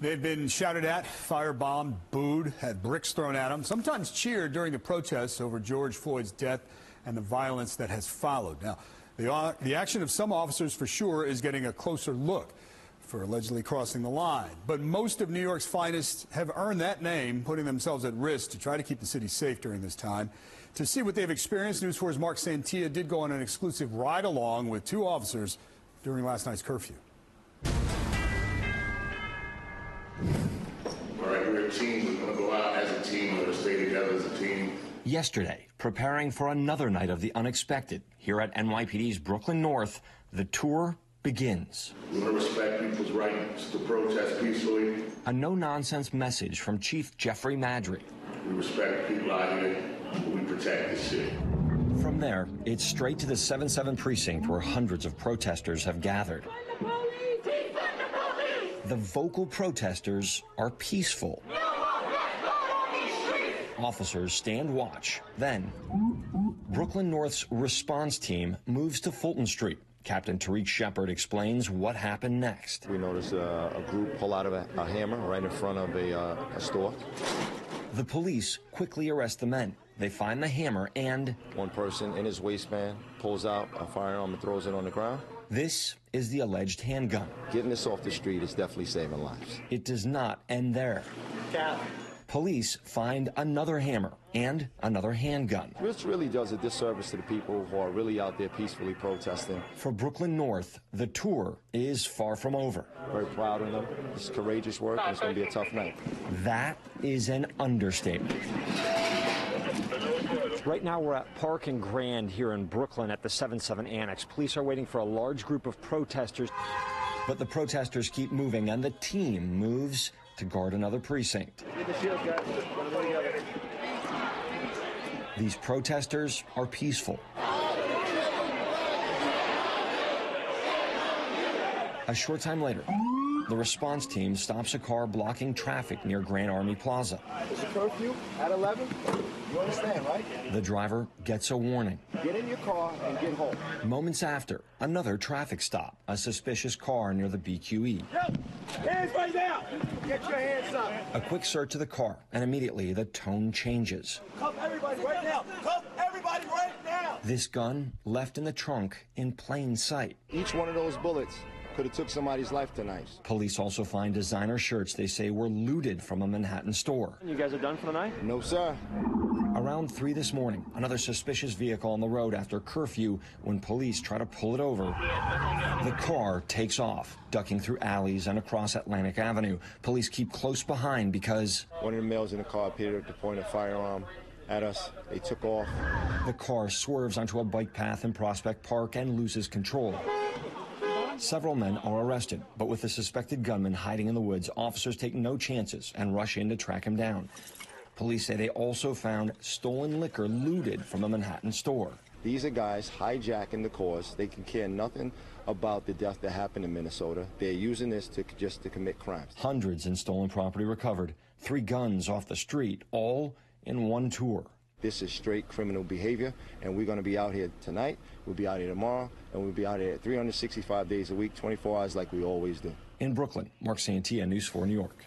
They've been shouted at, firebombed, booed, had bricks thrown at them, sometimes cheered during the protests over George Floyd's death and the violence that has followed. Now, the action of some officers for sure is getting a closer look for allegedly crossing the line. But most of New York's finest have earned that name, putting themselves at risk to try to keep the city safe during this time. To see what they've experienced, News 4's Marc Santia did go on an exclusive ride-along with two officers during last night's curfew. All right, we're a team. We're going to go out as a team. We're going to stay together as a team. Yesterday, preparing for another night of the unexpected, here at NYPD's Brooklyn North, the tour begins. We want to respect people's rights to protest peacefully. A no-nonsense message from Chief Jeffrey MADDREY. We respect people out here. We protect the city. From there, it's straight to the 7-7 precinct where hundreds of protesters have gathered. The vocal protesters are peaceful. Officers stand watch. Then, Brooklyn North's response team moves to Fulton Street. Captain TARIK SHEPPARD explains what happened next. We noticed a group pull out of a hammer right in front of a store. The police quickly arrest the men. They find the hammer and one person in his waistband pulls out a firearm and throws it on the ground. This is the alleged handgun. Getting this off the street is definitely saving lives. It does not end there. CAPT. Police find another hammer and another handgun. This really does a disservice to the people who are really out there peacefully protesting. For Brooklyn North, the tour is far from over. Very proud of them. It's courageous work, and it's going to be a tough night. That is an understatement. Right now we're at Park and Grand here in Brooklyn at the 7-7 Annex. Police are waiting for a large group of protesters. But the protesters keep moving, and the team moves to guard another precinct. These protesters are peaceful. A short time later, the response team stops a car blocking traffic near Grand Army Plaza. It's a curfew at 11. You understand, right? The driver gets a warning. Get in your car and get home. Moments after, another traffic stop, a suspicious car near the BQE. Hands right now! Get your hands up! A quick search of the car, and immediately the tone changes. Cuff everybody right now! Cuff everybody right now! This gun left in the trunk in plain sight. Each one of those bullets could have took somebody's life tonight. Police also find designer shirts they say were looted from a Manhattan store. You guys are done for the night? No, sir. Around 3 this morning, another suspicious vehicle on the road after curfew when police try to pull it over. The car takes off, ducking through alleys and across Atlantic Avenue. Police keep close behind because one of the males in the car appeared to point a firearm at us. They took off. The car swerves onto a bike path in Prospect Park and loses control. Several men are arrested, but with the suspected gunman hiding in the woods, officers take no chances and rush in to track him down. Police say they also found stolen liquor looted from a Manhattan store. These are guys hijacking the cause. They can care nothing about the death that happened in Minnesota. They're using this just to commit crimes. Hundreds in stolen property recovered, 3 guns off the street, all in one tour. This is straight criminal behavior, and we're going to be out here tonight, we'll be out here tomorrow, and we'll be out here 365 days a week, 24 hours like we always do. In Brooklyn, Marc Santia, News 4 New York.